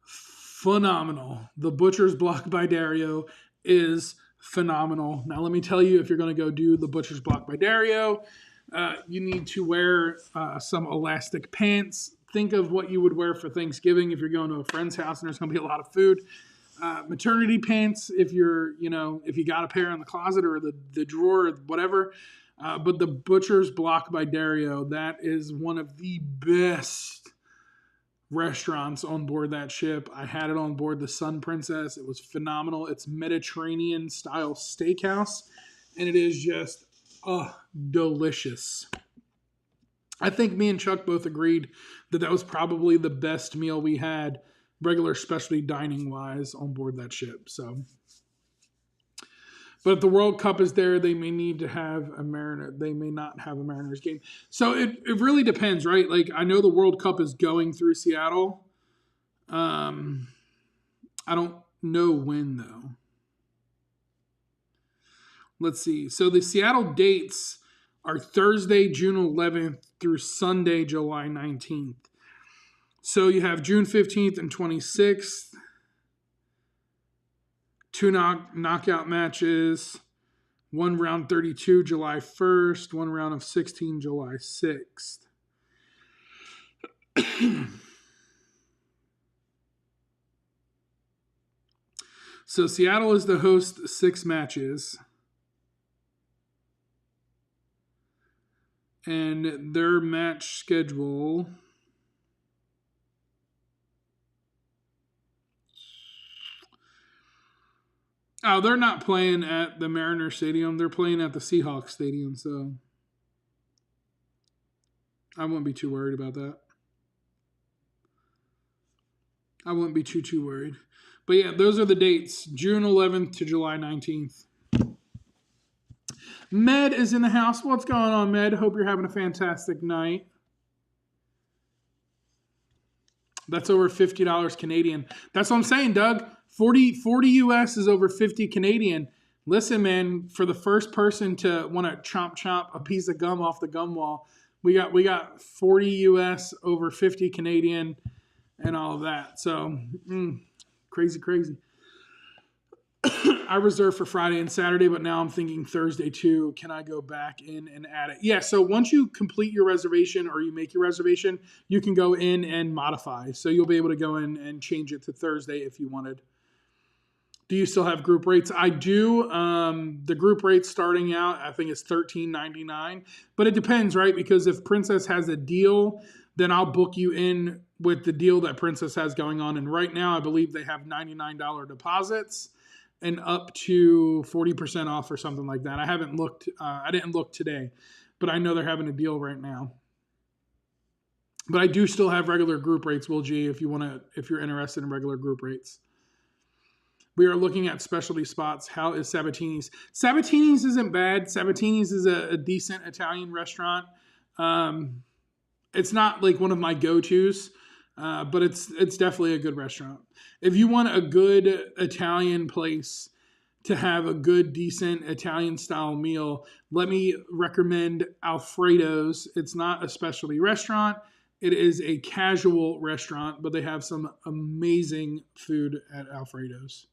phenomenal! The Butcher's Block by Dario is phenomenal. Now let me tell you, if you're going to go do the Butcher's Block by Dario, you need to wear some elastic pants. Think of what you would wear for Thanksgiving if you're going to a friend's house and there's going to be a lot of food. Maternity pants if if you got a pair in the closet or the drawer or whatever. But the Butcher's Block by Dario, that is one of the best restaurants on board that ship. I had it on board the Sun Princess. It was phenomenal. It's Mediterranean style steakhouse, and it is just delicious. I think me and Chuck both agreed that was probably the best meal we had, regular specialty dining wise, on board that ship. So, but if the World Cup is there, they may need to have a Mariner. They may not have a Mariners game. So it really depends, right? Like, I know the World Cup is going through Seattle. I don't know when though. Let's see. So the Seattle dates are Thursday, June 11th through Sunday, July 19th. So you have June 15th and 26th. 2 knockout matches. 1 round 32, July 1st. 1 round of 16, July 6th. So Seattle is the host 6 matches. And their match schedule. Oh, they're not playing at the Mariner Stadium. They're playing at the Seahawks Stadium, so I wouldn't be too worried about that. I wouldn't be too worried. But yeah, those are the dates. June 11th to July 19th. Med is in the house. What's going on, Med? Hope you're having a fantastic night. That's over $50 Canadian. That's what I'm saying, Doug. 40 US is over 50 Canadian. Listen, man, for the first person to want to chomp a piece of gum off the gum wall, we got 40 US over 50 Canadian and all of that. So crazy. I reserved for Friday and Saturday, but now I'm thinking Thursday too. Can I go back in and add it? Yeah, so once you complete your reservation or you make your reservation, you can go in and modify. So you'll be able to go in and change it to Thursday if you wanted. Do you still have group rates? I do. The group rate starting out, I think it's $13.99. But it depends, right? Because if Princess has a deal, then I'll book you in with the deal that Princess has going on. And right now, I believe they have $99 deposits and up to 40% off or something like that. I haven't looked. I didn't look today, but I know they're having a deal right now. But I do still have regular group rates, Will G, if you're interested in regular group rates. We are looking at specialty spots. How is Sabatini's? Sabatini's isn't bad. Sabatini's is a decent Italian restaurant. It's not like one of my go-tos, but it's definitely a good restaurant. If you want a good Italian place to have a good, decent Italian-style meal, let me recommend Alfredo's. It's not a specialty restaurant. It is a casual restaurant, but they have some amazing food at Alfredo's.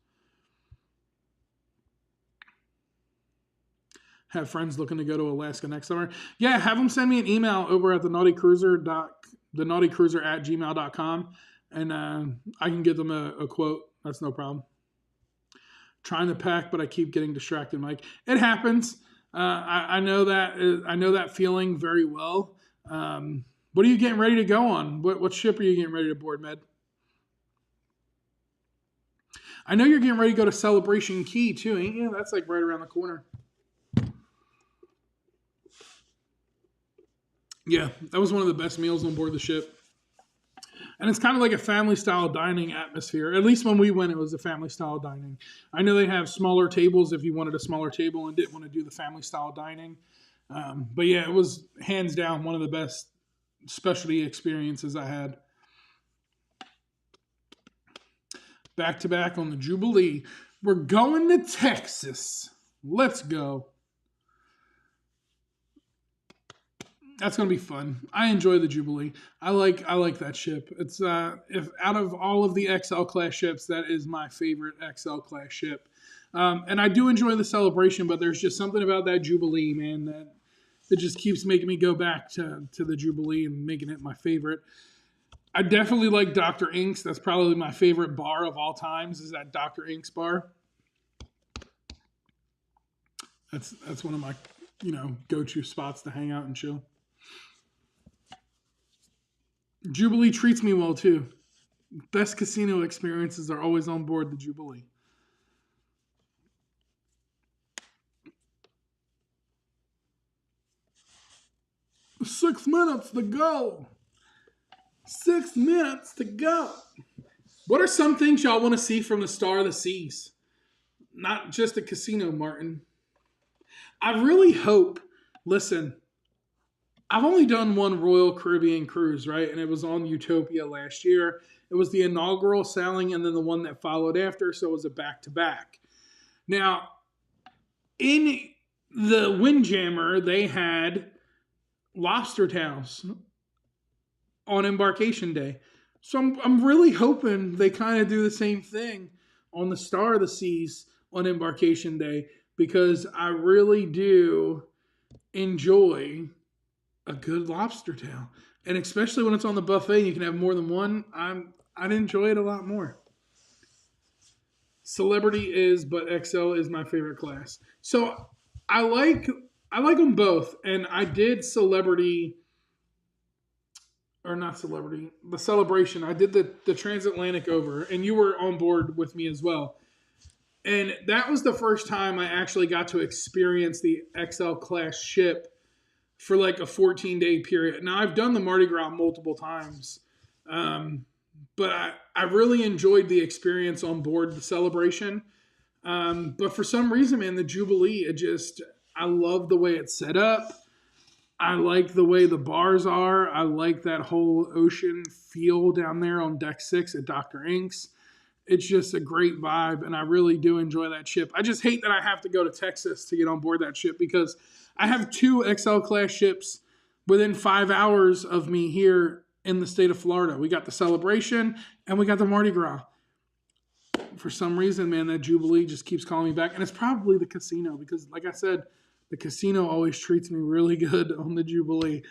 Have friends looking to go to Alaska next summer. Yeah, have them send me an email over at the naughticruiser@gmail.com, and I can give them a quote. That's no problem. Trying to pack, but I keep getting distracted, Mike. It happens. I know that feeling very well. What are you getting ready to go on? What ship are you getting ready to board, Med? I know you're getting ready to go to Celebration Key too, ain't you? That's like right around the corner. Yeah, that was one of the best meals on board the ship. And it's kind of like a family-style dining atmosphere. At least when we went, it was a family-style dining. I know they have smaller tables if you wanted a smaller table and didn't want to do the family-style dining. But yeah, it was hands down one of the best specialty experiences I had. Back-to-back on the Jubilee. We're going to Texas. Let's go. That's going to be fun. I enjoy the Jubilee. I like that ship. It's if out of all of the XL class ships, that is my favorite XL class ship. And I do enjoy the Celebration, but there's just something about that Jubilee, man, that it just keeps making me go back to the Jubilee and making it my favorite. I definitely like Dr. Ink's. That's probably my favorite bar of all times, is that Dr. Ink's bar. That's one of my, go-to spots to hang out and chill. Jubilee treats me well, too. Best casino experiences are always on board the Jubilee. Six minutes to go. 6 minutes to go. What are some things y'all want to see from the Star of the Seas? Not just a casino, Martin. I really hope, listen, I've only done one Royal Caribbean cruise, right? And it was on Utopia last year. It was the inaugural sailing and then the one that followed after, so it was a back-to-back. Now, in the Windjammer, they had lobster tails on embarkation day. So I'm really hoping they kind of do the same thing on the Star of the Seas on embarkation day, because I really do enjoy a good lobster tail. And especially when it's on the buffet and you can have more than one, I'd enjoy it a lot more. Celebrity is, but XL is my favorite class. So I like I like them both, and I did Celebrity or not Celebrity, the Celebration. I did the transatlantic over, and you were on board with me as well. And that was the first time I actually got to experience the XL class ship for like a 14-day period. Now I've done the Mardi Gras multiple times, um, but I really enjoyed the experience on board the Celebration. But for some reason, man, the Jubilee, I love the way it's set up. I like the way the bars are. I like that whole ocean feel down there on deck 6 at Dr. Inks. It's just a great vibe, and I really do enjoy that ship. I just hate that I have to go to Texas to get on board that ship because I have 2 XL class ships within 5 hours of me here in the state of Florida. We got the Celebration and we got the Mardi Gras. For some reason, man, that Jubilee just keeps calling me back. And it's probably the casino because, like I said, the casino always treats me really good on the Jubilee.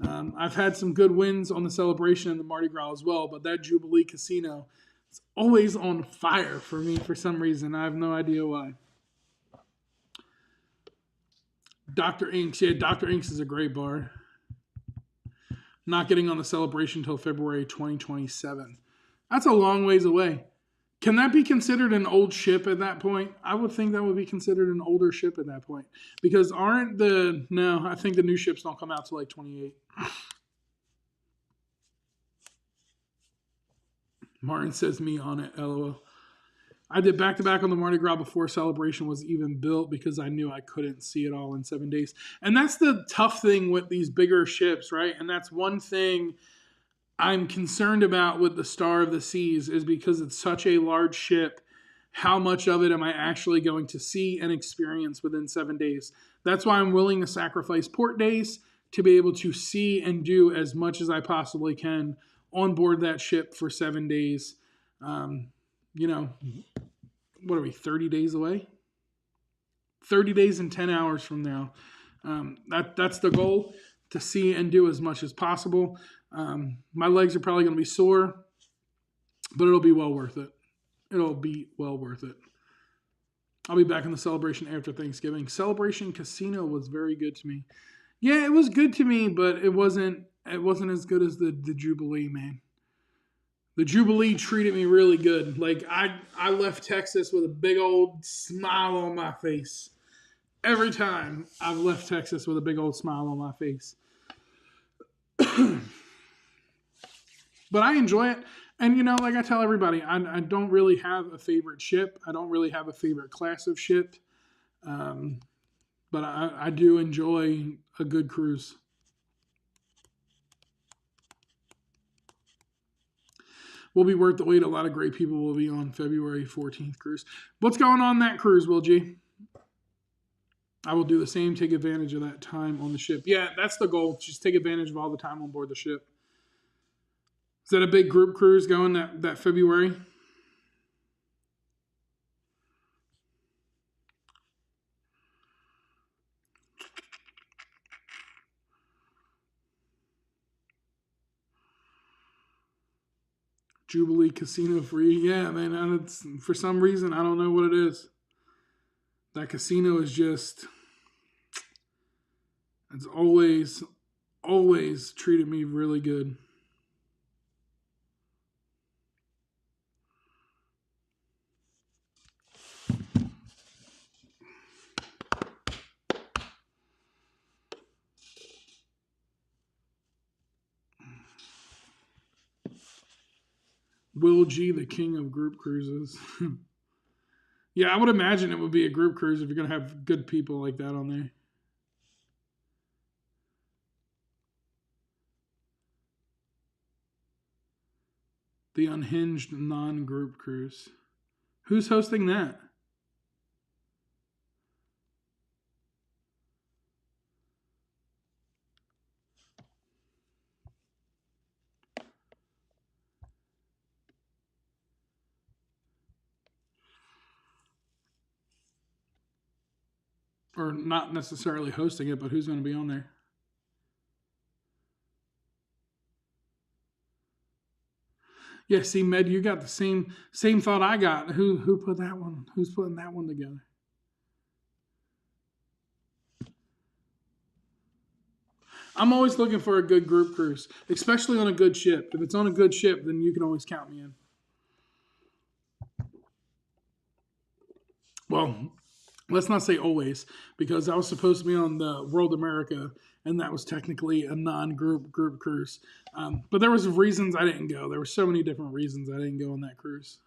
I've had some good wins on the Celebration and the Mardi Gras as well, but that Jubilee casino is always on fire for me for some reason. I have no idea why. Dr. Inks. Yeah, Dr. Inks is a great bar. Not getting on the Celebration until February 2027. That's a long ways away. Can that be considered an old ship at that point? I would think that would be considered an older ship at that point. Because no, I think the new ships don't come out till like 28. Martin says me on it, LOL. I did back-to-back on the Mardi Gras before Celebration was even built because I knew I couldn't see it all in 7 days. And that's the tough thing with these bigger ships, right? And that's one thing I'm concerned about with the Star of the Seas is because it's such a large ship, how much of it am I actually going to see and experience within 7 days? That's why I'm willing to sacrifice port days to be able to see and do as much as I possibly can on board that ship for 7 days. What are we, 30 days away? 30 days and 10 hours from now. That's the goal, to see and do as much as possible. My legs are probably going to be sore, but it'll be well worth it. It'll be well worth it. I'll be back in the Celebration after Thanksgiving. Celebration Casino was very good to me. Yeah, it was good to me, but it wasn't as good as the Jubilee, man. The Jubilee treated me really good. Like I left Texas with a big old smile on my face. Every time I've left Texas with a big old smile on my face. But I enjoy it. And, like I tell everybody, I don't really have a favorite ship. I don't really have a favorite class of ship. But I do enjoy a good cruise. Will be worth the wait. A lot of great people will be on February 14th cruise. What's going on that cruise, Will G? I will do the same, take advantage of that time on the ship. Yeah, that's the goal. Just take advantage of all the time on board the ship. Is that a big group cruise going that February? Jubilee Casino free. Yeah, man. And it's, for some reason, I don't know what it is. That casino is just, it's always treated me really good. Will G, the king of group cruises. Yeah, I would imagine it would be a group cruise if you're going to have good people like that on there. The Unhinged non-group cruise. Who's hosting that? Or not necessarily hosting it, but who's going to be on there? Yeah, see, Med, you got the same thought I got. Who put that one? Who's putting that one together? I'm always looking for a good group cruise, especially on a good ship. If it's on a good ship, then you can always count me in. Well, let's not say always, because I was supposed to be on the World America, and that was technically a non-group cruise. But there was reasons I didn't go. There were so many different reasons I didn't go on that cruise.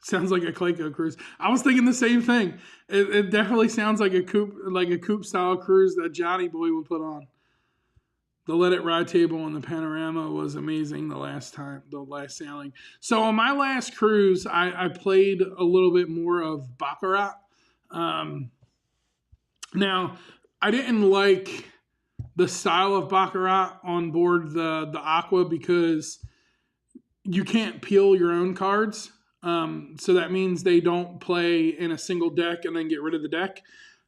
Sounds like a Clayco cruise. I was thinking the same thing. It definitely sounds like a coupe style cruise that Johnny Boy would put on. The Let It Ride table on the Panorama was amazing the last sailing. So on my last cruise, I played a little bit more of Baccarat. Now, I didn't like the style of Baccarat on board the Aqua because you can't peel your own cards. So that means they don't play in a single deck and then get rid of the deck.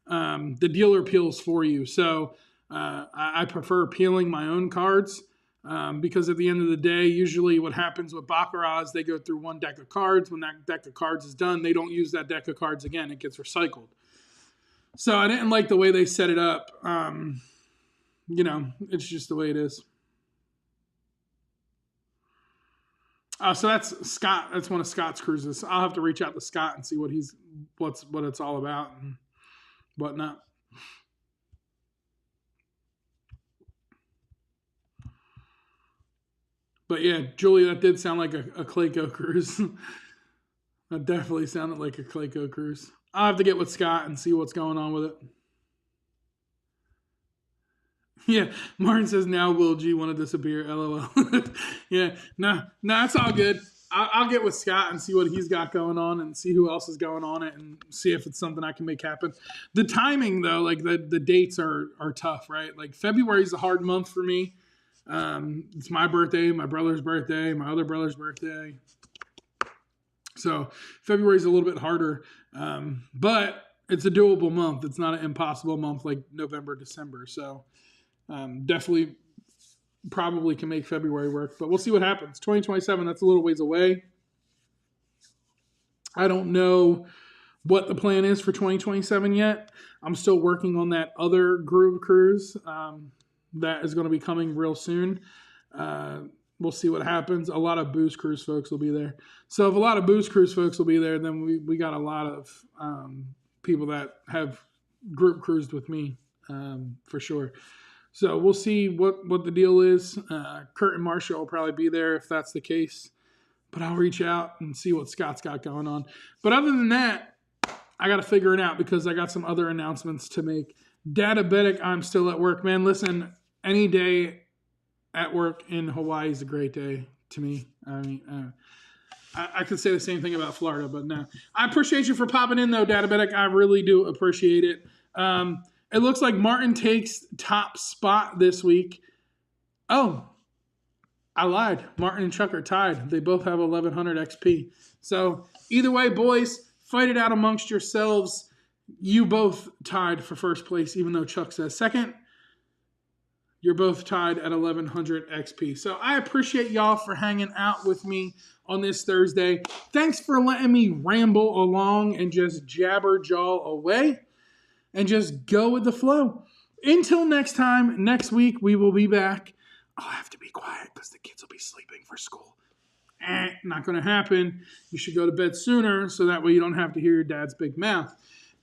The dealer peels for you. So I prefer peeling my own cards because at the end of the day, usually what happens with Baccarat is they go through one deck of cards. When that deck of cards is done, they don't use that deck of cards again. It gets recycled. So I didn't like the way they set it up. It's just the way it is. So that's Scott. That's one of Scott's cruises. I'll have to reach out to Scott and see what it's all about and whatnot. But yeah, Julie, that did sound like a Clayco cruise. That definitely sounded like a Clayco cruise. I'll have to get with Scott and see what's going on with it. Yeah, Martin says now Will G want to disappear. LOL. Yeah, no, that's all good. I'll get with Scott and see what he's got going on and see who else is going on it and see if it's something I can make happen. The timing though, like the dates are tough, right? Like February is a hard month for me. It's my birthday, my brother's birthday, my other brother's birthday. So February is a little bit harder, but it's a doable month. It's not an impossible month like November, December. So definitely probably can make February work, but we'll see what happens. 2027, that's a little ways away. I don't know what the plan is for 2027 yet. I'm still working on that other group cruise that is going to be coming real soon. We'll see what happens. A lot of Booze Cruise folks will be there. So if a lot of Booze Cruise folks will be there, then we got a lot of people that have group cruised with me for sure. So we'll see what the deal is. Kurt and Marshall will probably be there if that's the case. But I'll reach out and see what Scott's got going on. But other than that, I got to figure it out because I got some other announcements to make. Databetic, I'm still at work. Man, listen, any day at work in Hawaii is a great day to me. I mean, I could say the same thing about Florida, but no. I appreciate you for popping in, though, Databetic. I really do appreciate it. It looks like Martin takes top spot this week. Oh, I lied. Martin and Chuck are tied. They both have 1,100 XP. So either way, boys, fight it out amongst yourselves. You both tied for first place, even though Chuck says second. You're both tied at 1,100 XP. So I appreciate y'all for hanging out with me on this Thursday. Thanks for letting me ramble along and just jabber jaw away and just go with the flow. Until next time, next week, we will be back. I'll have to be quiet because the kids will be sleeping for school. Not going to happen. You should go to bed sooner so that way you don't have to hear your dad's big mouth.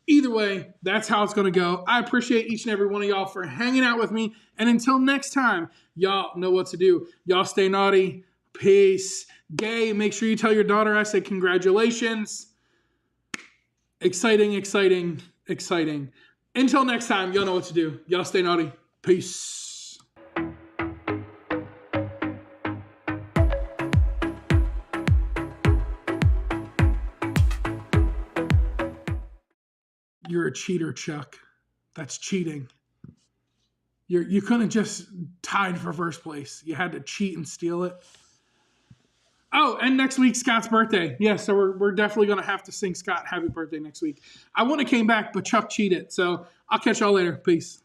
Either way, that's how it's going to go. I appreciate each and every one of y'all for hanging out with me. And until next time, y'all know what to do. Y'all stay naughty. Peace. Gay, make sure you tell your daughter I said congratulations. Exciting, exciting, exciting. Until next time, y'all know what to do. Y'all stay naughty. Peace. You're a cheater, Chuck. That's cheating. You couldn't have just tied for first place. You had to cheat and steal it. Oh, and next week's Scott's birthday. Yeah, so we're definitely going to have to sing Scott happy birthday next week. I would have came back, but Chuck cheated. So I'll catch y'all later. Peace.